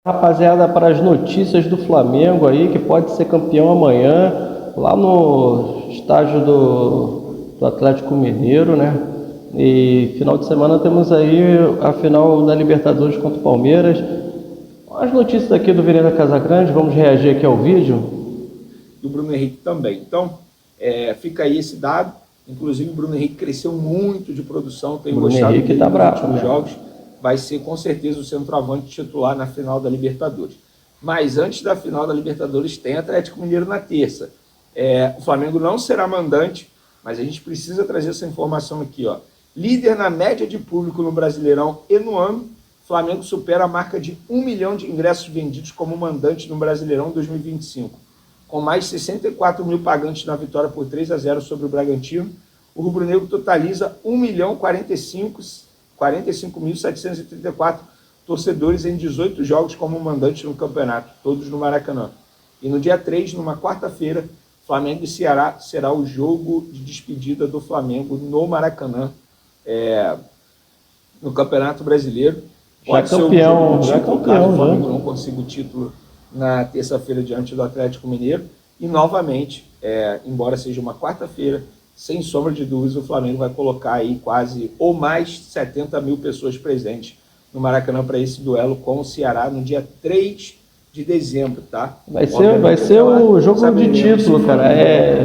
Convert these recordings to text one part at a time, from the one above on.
Rapaziada, para as notícias do Flamengo aí, que pode ser campeão amanhã, lá no estádio do Atlético Mineiro, né? E final de semana temos aí a final da Libertadores contra o Palmeiras. As notícias aqui do Veneza Casagrande, vamos reagir aqui ao vídeo. E o Bruno Henrique também. Então, fica aí esse dado. Inclusive, o Bruno Henrique cresceu muito de produção, tem gostado Henrique dele tá nos bravo, últimos né? jogos. Vai ser, com certeza, o centroavante titular na final da Libertadores. Mas antes da final da Libertadores, tem Atlético Mineiro na terça. O Flamengo não será mandante, mas a gente precisa trazer essa informação aqui, ó. Líder na média de público no Brasileirão e no ano, o Flamengo supera a marca de 1 milhão de ingressos vendidos como mandante no Brasileirão 2025. Com mais de 64 mil pagantes na vitória por 3-0 sobre o Bragantino, o rubro-negro totaliza 1.045.734 torcedores em 18 jogos como mandante no campeonato, todos no Maracanã. E no dia 3, numa quarta-feira, Flamengo e Ceará será o jogo de despedida do Flamengo no Maracanã, no Campeonato Brasileiro. Pode ser campeão, o já título, campeão, caso o né? Flamengo não consiga o título na terça-feira diante do Atlético Mineiro. E novamente, embora seja uma quarta-feira, sem sombra de dúvidas, o Flamengo vai colocar aí quase ou mais 70 mil pessoas presentes no Maracanã para esse duelo com o Ceará no dia 3 de dezembro, tá? Vai ser o jogo de título, cara.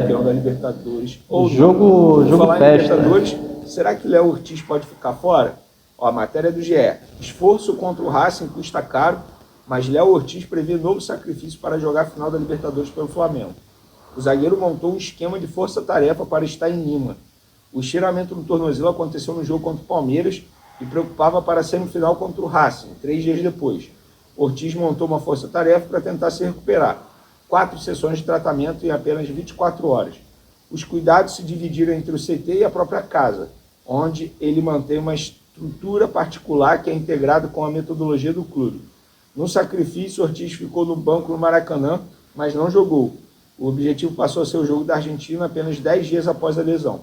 Campeão da Libertadores. Ou jogo falar festa. Em Libertadores, será que Léo Ortiz pode ficar fora? Ó, a matéria do GE. Esforço contra o Racing custa caro, mas Léo Ortiz prevê novo sacrifício para jogar a final da Libertadores pelo Flamengo. O zagueiro montou um esquema de força-tarefa para estar em Lima. O estiramento no tornozelo aconteceu no jogo contra o Palmeiras e preocupava para a semifinal contra o Racing, 3 dias depois. Ortiz montou uma força-tarefa para tentar se recuperar. 4 sessões de tratamento em apenas 24 horas. Os cuidados se dividiram entre o CT e a própria casa, onde ele mantém uma estrutura particular que é integrada com a metodologia do clube. No sacrifício, Ortiz ficou no banco no Maracanã, mas não jogou. O objetivo passou a ser o jogo da Argentina apenas 10 dias após a lesão.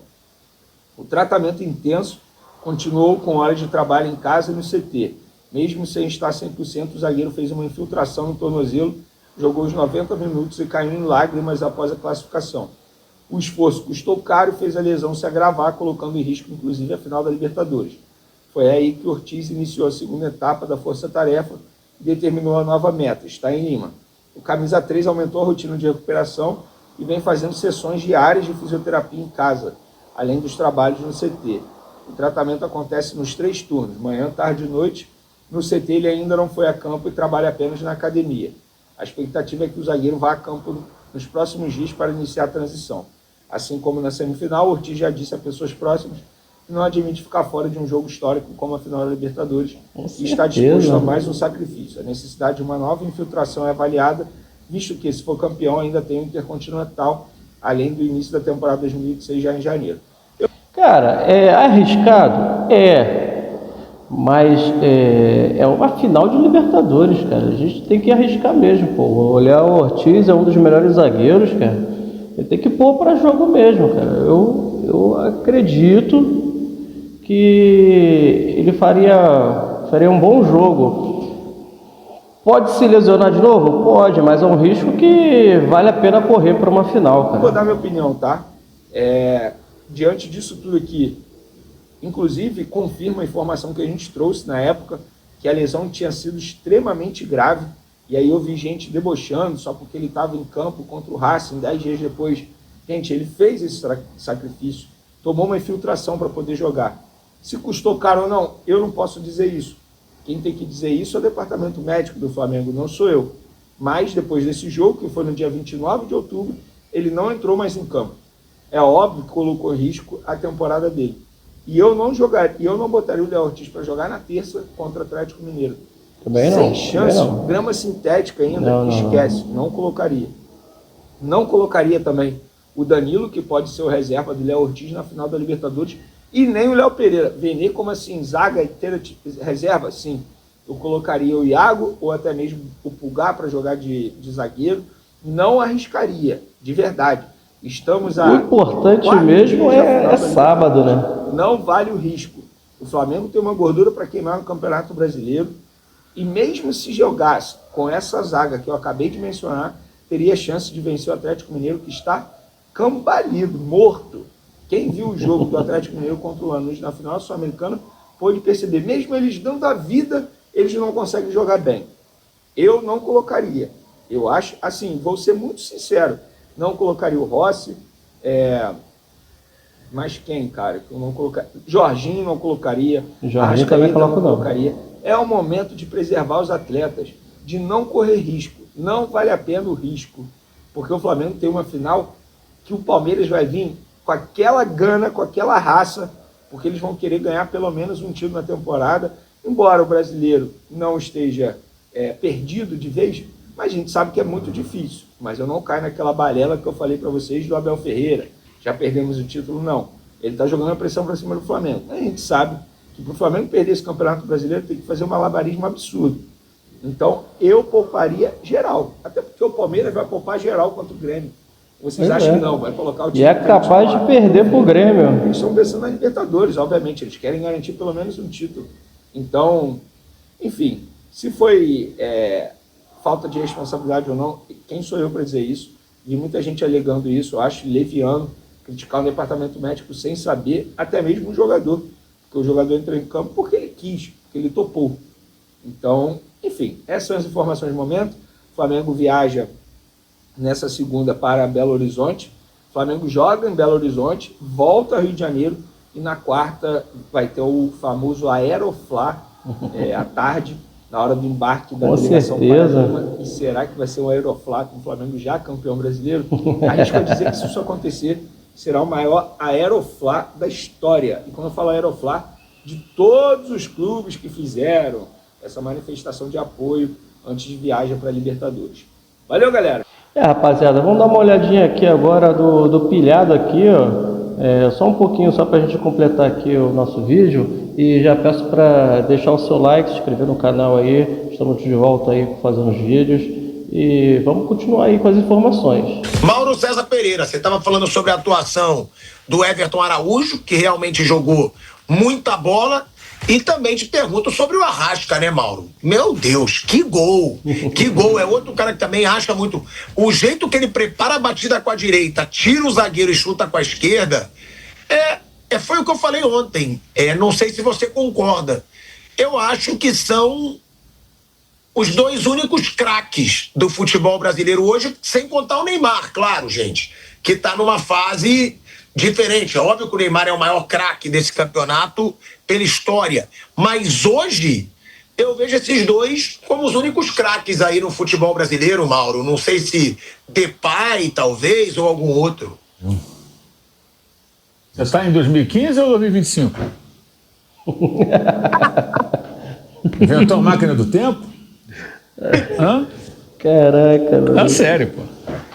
O tratamento intenso continuou com horas de trabalho em casa e no CT. Mesmo sem estar 100%, o zagueiro fez uma infiltração no tornozelo, jogou os 90 minutos e caiu em lágrimas após a classificação. O esforço custou caro e fez a lesão se agravar, colocando em risco inclusive a final da Libertadores. Foi aí que Ortiz iniciou a segunda etapa da força-tarefa e determinou a nova meta, estar em Lima. O camisa 3 aumentou a rotina de recuperação e vem fazendo sessões diárias de fisioterapia em casa, além dos trabalhos no CT. O tratamento acontece nos 3 turnos, manhã, tarde e noite. No CT ele ainda não foi a campo e trabalha apenas na academia. A expectativa é que o zagueiro vá a campo nos próximos dias para iniciar a transição. Assim como na semifinal, Ortiz já disse a pessoas próximas que não admite ficar fora de um jogo histórico como a final da Libertadores e está disposto a mais um sacrifício. A necessidade de uma nova infiltração é avaliada, visto que, se for campeão, ainda tem o Intercontinental, além do início da temporada 2026 já em janeiro. Cara, é arriscado? Mas é uma final de Libertadores, cara. A gente tem que arriscar mesmo, pô. Olhar o Ortiz é um dos melhores zagueiros, cara. Ele tem que pôr para jogo mesmo, cara. Eu acredito que ele faria um bom jogo. Pode se lesionar de novo? Pode, mas é um risco que vale a pena correr para uma final, cara. Vou dar minha opinião, tá? Diante disso tudo aqui, inclusive confirma a informação que a gente trouxe na época, que a lesão tinha sido extremamente grave, e aí eu vi gente debochando só porque ele estava em campo contra o Racing 10 dias depois. Gente, ele fez esse sacrifício, tomou uma infiltração para poder jogar. Se custou caro ou não, eu não posso dizer isso. Quem tem que dizer isso é o departamento médico do Flamengo, não sou eu. Mas depois desse jogo, que foi no dia 29 de outubro, ele não entrou mais em campo. É óbvio que colocou em risco a temporada dele. E eu não botaria o Léo Ortiz para jogar na terça contra o Atlético Mineiro. Também não. Sem chance, não. grama sintética ainda, esquece, não colocaria. Não colocaria também o Danilo, que pode ser o reserva do Léo Ortiz na final da Libertadores, e nem o Léo Pereira. Vender como assim, zaga inteira reserva? Sim. Eu colocaria o Iago ou até mesmo o Pulgar para jogar de zagueiro. Não arriscaria, de verdade. O importante mesmo é sábado, né? Não vale o risco. O Flamengo tem uma gordura para queimar no Campeonato Brasileiro. E mesmo se jogasse com essa zaga que eu acabei de mencionar, teria chance de vencer o Atlético Mineiro, que está cambaleado, morto. Quem viu o jogo do Atlético Mineiro contra o Lanús na final sul-americana pôde perceber, mesmo eles dando a vida, eles não conseguem jogar bem. Eu não colocaria. Eu acho, assim, vou ser muito sincero, não colocaria o Rossi, mas quem, cara, que eu não colocaria? Jorginho não colocaria, Jorginho também não coloco não. colocaria. É o momento de preservar os atletas, de não correr risco. Não vale a pena o risco, porque o Flamengo tem uma final que o Palmeiras vai vir com aquela gana, com aquela raça, porque eles vão querer ganhar pelo menos um título na temporada, embora o brasileiro não esteja perdido de vez, mas a gente sabe que é muito difícil. Mas eu não caio naquela balela que eu falei para vocês do Abel Ferreira, já perdemos o título, não. Ele está jogando a pressão para cima do Flamengo. A gente sabe que para o Flamengo perder esse campeonato brasileiro tem que fazer um malabarismo absurdo. Então, eu pouparia geral. Até porque o Palmeiras vai poupar geral contra o Grêmio. Vocês acham que não? Vai colocar o time... E é capaz de perder pro Grêmio. Eles estão pensando na Libertadores, obviamente. Eles querem garantir pelo menos um título. Então, enfim, se foi falta de responsabilidade ou não, quem sou eu para dizer isso? Vi muita gente alegando isso. Eu acho leviano criticar o departamento médico sem saber, até mesmo o jogador. Porque o jogador entrou em campo porque ele quis, porque ele topou. Então, enfim, essas são as informações do momento. O Flamengo viaja nessa segunda para Belo Horizonte. O Flamengo joga em Belo Horizonte, volta ao Rio de Janeiro e na quarta vai ter o famoso Aeroflá à tarde, na hora do embarque da delegação Paraná. E será que vai ser um Aeroflá com o Flamengo já campeão brasileiro? Arrisco a dizer que se isso acontecer, será o maior Aeroflá da história. E quando eu falo Aeroflá, de todos os clubes que fizeram essa manifestação de apoio antes de viagem para a Libertadores. Valeu, galera! Rapaziada, vamos dar uma olhadinha aqui agora do pilhado aqui, ó. Só um pouquinho, só para a gente completar aqui o nosso vídeo. E já peço para deixar o seu like, se inscrever no canal aí. Estamos de volta aí fazendo os vídeos. E vamos continuar aí com as informações. Mauro César Pereira, você estava falando sobre a atuação do Everton Araújo, que realmente jogou muita bola. E também te pergunto sobre o Arrasca, né, Mauro? Meu Deus, que gol! Que gol! É outro cara que também acha muito... O jeito que ele prepara a batida com a direita, tira o zagueiro e chuta com a esquerda, foi o que eu falei ontem. Não sei se você concorda. Eu acho que são os dois únicos craques do futebol brasileiro hoje, sem contar o Neymar, claro, gente, que está numa fase diferente. É óbvio que o Neymar é o maior craque desse campeonato pela história, mas hoje eu vejo esses dois como os únicos craques aí no futebol brasileiro, Mauro. Não sei se Depay, talvez, ou algum outro. Você está em 2015 ou 2025? Inventou a máquina do tempo? Hã? Caraca, mano. Sério, pô.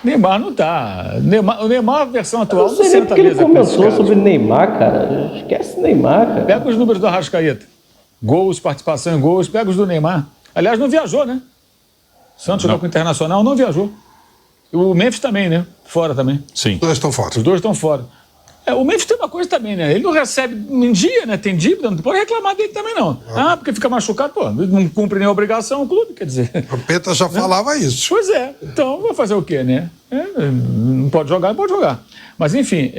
Neymar não tá. O Neymar, a versão atual, não sei porque ele comentou sobre Neymar, cara. Esquece Neymar, cara. Pega os números do Arrascaeta. Gols, participação em gols, pega os do Neymar. Aliás, não viajou, né? Santos jogou com o Internacional, não viajou. O Memphis também, né? Fora também. Sim. Os dois estão fora. Os dois estão fora. O Memphis tem uma coisa também, né? Ele não recebe em dia, né? Tem dívida, não pode reclamar dele também, não. Porque fica machucado, pô, não cumpre nem a obrigação o clube, quer dizer. O Peta já falava isso. Pois é. Então, vai fazer o quê, né? Não pode jogar, não pode jogar. Mas, enfim,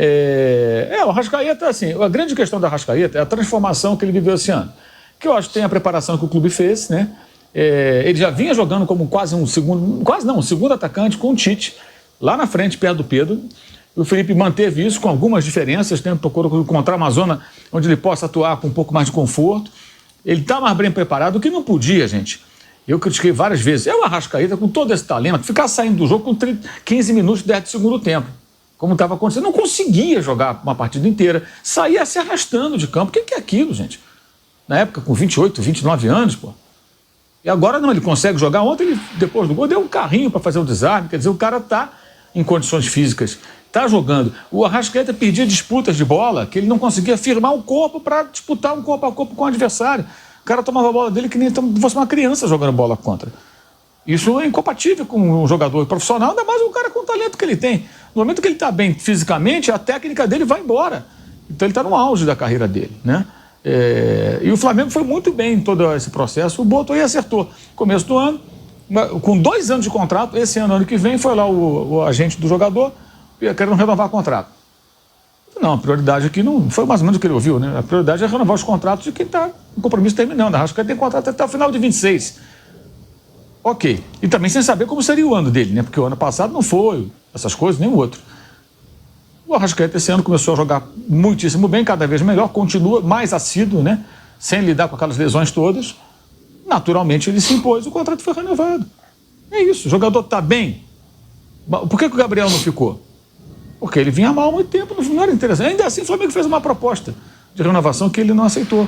o Arrascaeta, assim, a grande questão do Arrascaeta é a transformação que ele viveu esse ano. Que eu acho que tem a preparação que o clube fez, né? Ele já vinha jogando como um segundo atacante com o Tite, lá na frente, perto do Pedro. O Felipe manteve isso com algumas diferenças, né? Procurou encontrar uma zona onde ele possa atuar com um pouco mais de conforto. Ele está mais bem preparado, o que não podia, gente. Eu critiquei várias vezes. O Arrascaeta, com todo esse talento, ficar saindo do jogo com 15 minutos do segundo tempo, como estava acontecendo. Não conseguia jogar uma partida inteira, saía se arrastando de campo. O que é aquilo, gente? Na época, com 28, 29 anos, pô. E agora não, ele consegue jogar. Ontem, ele, depois do gol, deu um carrinho para fazer o desarme. Quer dizer, o cara está em condições físicas, está jogando. O Arrascaeta perdia disputas de bola, que ele não conseguia firmar o corpo para disputar um corpo a corpo com o adversário. O cara tomava a bola dele que nem fosse uma criança jogando bola contra. Isso é incompatível com um jogador profissional, ainda mais um cara com o talento que ele tem. No momento que ele está bem fisicamente, a técnica dele vai embora. Então ele está no auge da carreira dele, né? E o Flamengo foi muito bem em todo esse processo. O Boto aí acertou. Começo do ano, com 2 anos de contrato, esse ano que vem, foi lá o agente do jogador querendo renovar o contrato. Não, a prioridade aqui não foi mais ou menos o que ele ouviu, né? A prioridade é renovar os contratos de quem está com compromisso terminando. A Arrascaeta tem contrato até o final de 26. Ok. E também sem saber como seria o ano dele, né? Porque o ano passado não foi essas coisas, nem o outro. O Arrascaeta esse ano começou a jogar muitíssimo bem, cada vez melhor, continua mais assíduo, né? Sem lidar com aquelas lesões todas. Naturalmente ele se impôs, o contrato foi renovado. É isso, o jogador está bem. Por que o Gabriel não ficou? Porque ele vinha mal há muito tempo, não era interessante. Ainda assim o Flamengo fez uma proposta de renovação que ele não aceitou.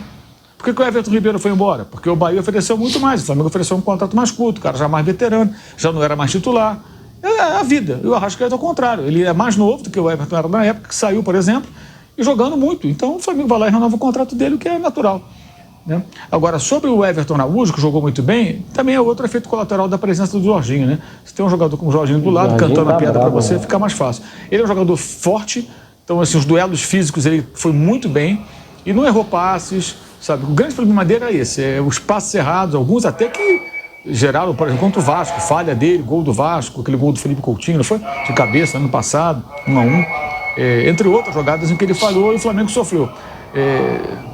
Por que o Everton Ribeiro foi embora? Porque o Bahia ofereceu muito mais, o Flamengo ofereceu um contrato mais curto, o cara já mais veterano, já não era mais titular. É a vida. E o Arrascaeta ao contrário, ele é mais novo do que o Everton era na época, que saiu, por exemplo, e jogando muito. Então o Flamengo vai lá e renova o contrato dele, o que é natural. Né? Agora, sobre o Everton Araújo, que jogou muito bem, também é outro efeito colateral da presença do Jorginho, né? Se tem um jogador como o Jorginho do lado, cantando a piada para você, fica mais fácil. Ele é um jogador forte, então assim, os duelos físicos ele foi muito bem e não errou passes, sabe? O grande problema dele é esse, os passes errados, alguns até que geraram, por exemplo, contra o Vasco, falha dele, gol do Vasco, aquele gol do Felipe Coutinho, não foi? De cabeça, ano passado, 1-1, entre outras jogadas em que ele falhou e o Flamengo sofreu.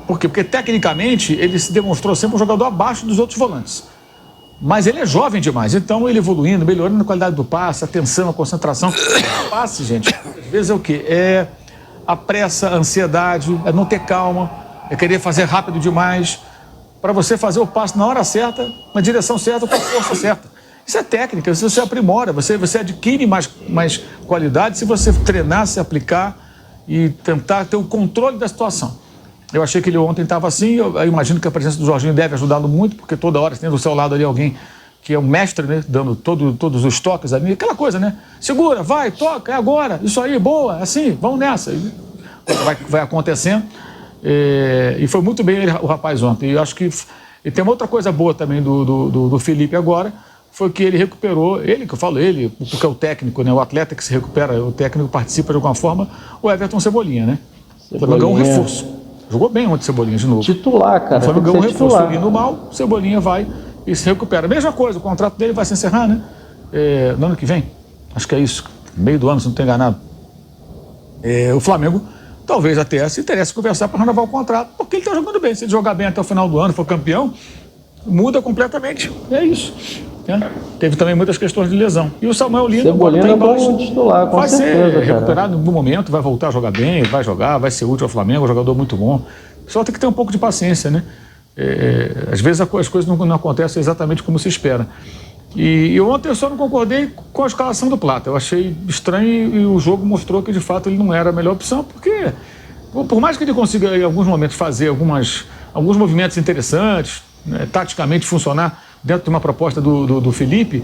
Por quê? Porque tecnicamente ele se demonstrou sempre um jogador abaixo dos outros volantes. Mas ele é jovem demais, então ele evoluindo, melhorando a qualidade do passe, a atenção, a concentração. O passe, gente, às vezes é o quê? É a pressa, a ansiedade, é não ter calma, é querer fazer rápido demais, para você fazer o passe na hora certa, na direção certa, com a força certa. Isso é técnica, isso você aprimora, você adquire mais qualidade se você treinar, se aplicar e tentar ter o controle da situação. Eu achei que ele ontem estava assim, eu imagino que a presença do Jorginho deve ajudá-lo muito, porque toda hora tem do seu lado ali alguém que é um mestre, né, dando todos os toques ali, aquela coisa, né? Segura, vai, toca, é agora, isso aí, boa, assim, vamos nessa. Vai acontecendo. E foi muito bem o rapaz ontem. E eu acho que e tem uma outra coisa boa também do Felipe agora, foi que ele recuperou, porque é o técnico, né, o atleta que se recupera, o técnico participa de alguma forma, o Everton Cebolinha, né? O Flamengo ganhou um reforço. Jogou bem ontem Cebolinha de novo. Titular, cara. O Flamengo ganhou um reforço. Indo mal, Cebolinha vai e se recupera. Mesma coisa, o contrato dele vai se encerrar, né? No ano que vem. Acho que é isso. Meio do ano, se não estou enganado. O Flamengo talvez até se interesse conversar para renovar o contrato, porque ele está jogando bem. Se ele jogar bem até o final do ano, for campeão, muda completamente. É isso. Teve também muitas questões de lesão. E o Samuel Lino Cebolinha é bom titular, com vai certeza, ser recuperado em algum momento, vai voltar a jogar bem, vai jogar, vai ser útil ao Flamengo, um jogador muito bom. Só tem que ter um pouco de paciência, né? Às vezes as coisas não acontecem exatamente como se espera. E ontem eu só não concordei com a escalação do Plata. Eu achei estranho e o jogo mostrou que de fato ele não era a melhor opção, porque por mais que ele consiga em alguns momentos fazer alguns movimentos interessantes, né, taticamente funcionar dentro de uma proposta do Felipe,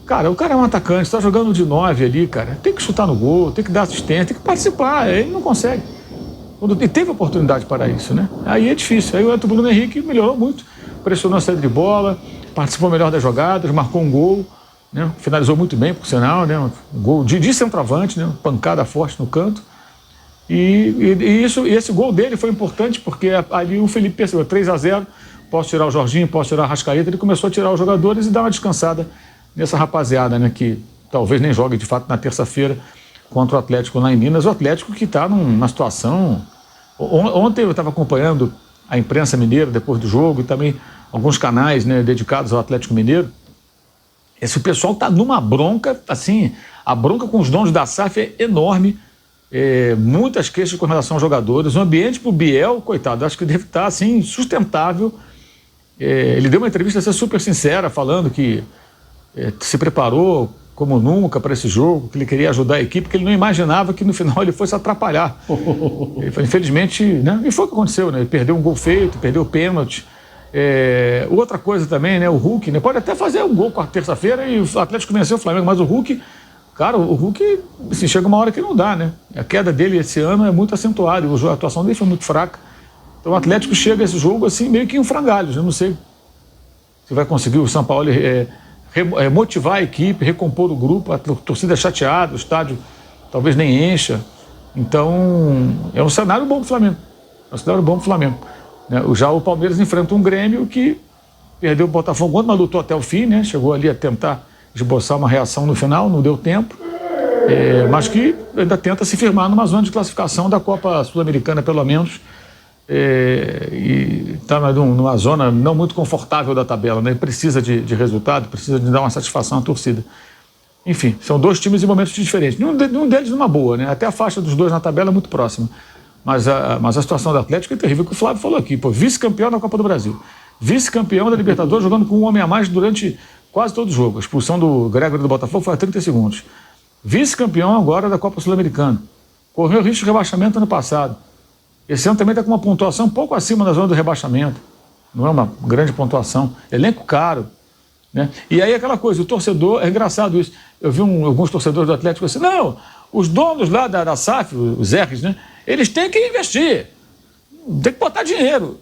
cara, o cara é um atacante, está jogando de 9 ali, cara, tem que chutar no gol, tem que dar assistência, tem que participar, ele não consegue. E teve oportunidade para isso, né? Aí é difícil. Aí o Bruno Henrique melhorou muito, pressionou a saída de bola, participou melhor das jogadas, marcou um gol, né? Finalizou muito bem, por sinal, né? Um gol de centroavante, né? Pancada forte no canto. E esse gol dele foi importante porque ali o Felipe percebeu 3-0, posso tirar o Jorginho, posso tirar o Arrascaeta, ele começou a tirar os jogadores e dar uma descansada nessa rapaziada, né? Que talvez nem jogue de fato na terça-feira contra o Atlético lá em Minas. O Atlético que está numa situação... Ontem eu estava acompanhando a imprensa mineira depois do jogo e também alguns canais, né, dedicados ao Atlético Mineiro. Esse pessoal está numa bronca, assim, a bronca com os donos da SAF é enorme, muitas queixas com relação aos jogadores. O ambiente para o Biel, coitado, acho que deve estar assim, insustentável. Ele deu uma entrevista super sincera, falando que se preparou como nunca para esse jogo, que ele queria ajudar a equipe, que ele não imaginava que no final ele fosse atrapalhar. Ele falou, infelizmente, né? E foi o que aconteceu, né? Ele perdeu um gol feito, perdeu o pênalti. Outra coisa também, né? O Hulk, né? Pode até fazer um gol com a terça-feira e o Atlético venceu o Flamengo, mas o Hulk, cara, o Hulk, assim, chega uma hora que não dá, né? A queda dele esse ano é muito acentuada, a atuação dele foi muito fraca. Então o Atlético chega a esse jogo assim, meio que em frangalhos. Eu não sei se vai conseguir o São Paulo motivar a equipe, recompor o grupo, a torcida chateada, o estádio talvez nem encha. Então, é um cenário bom para o Flamengo. É um cenário bom para o Flamengo. Já o Palmeiras enfrenta um Grêmio que perdeu o Botafogo, mas lutou até o fim, né? Chegou ali a tentar esboçar uma reação no final, não deu tempo. Mas que ainda tenta se firmar numa zona de classificação da Copa Sul-Americana, pelo menos, e está numa zona não muito confortável da tabela, né? Precisa de resultado, precisa de dar uma satisfação à torcida. Enfim, são dois times em momentos diferentes. Nenhum deles numa boa, né? Até a faixa dos dois na tabela é muito próxima. Mas a situação do Atlético é terrível, que o Flávio falou aqui. Vice-campeão da Copa do Brasil. Vice-campeão da Libertadores, jogando com um homem a mais durante quase todo o jogo. A expulsão do Gregory do Botafogo foi a 30 segundos. Vice-campeão agora da Copa Sul-Americana. Correu risco de rebaixamento ano passado. Esse ano também está com uma pontuação um pouco acima da zona do rebaixamento. Não é uma grande pontuação. Elenco caro. Né? E aí aquela coisa, o torcedor, é engraçado isso. Eu vi alguns torcedores do Atlético assim, não, os donos lá da SAF, os R's, né? Eles têm que investir. Tem que botar dinheiro.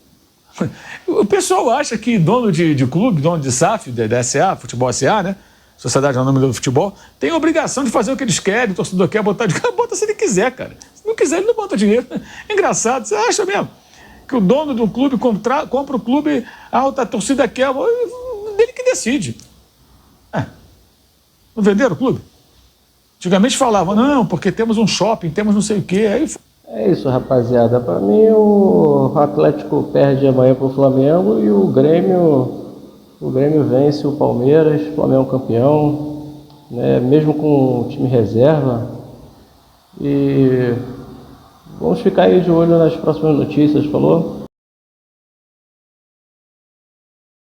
O pessoal acha que dono de clube, dono de SAF, da SA, Futebol SA, né? Sociedade Anônima do Futebol, tem a obrigação de fazer o que eles querem, o torcedor quer botar dinheiro, bota se ele quiser, cara. Se não quiser, ele não bota dinheiro. É engraçado, você acha mesmo que o dono do clube compra o clube, a torcida quer, dele que decide. Não venderam o clube? Antigamente falavam, não, porque temos um shopping, temos não sei o quê. Aí... É isso, rapaziada. Para mim, o Atlético perde amanhã para o Flamengo e o Grêmio vence o Palmeiras, o Flamengo campeão, né, mesmo com o time reserva. E vamos ficar aí de olho nas próximas notícias, falou?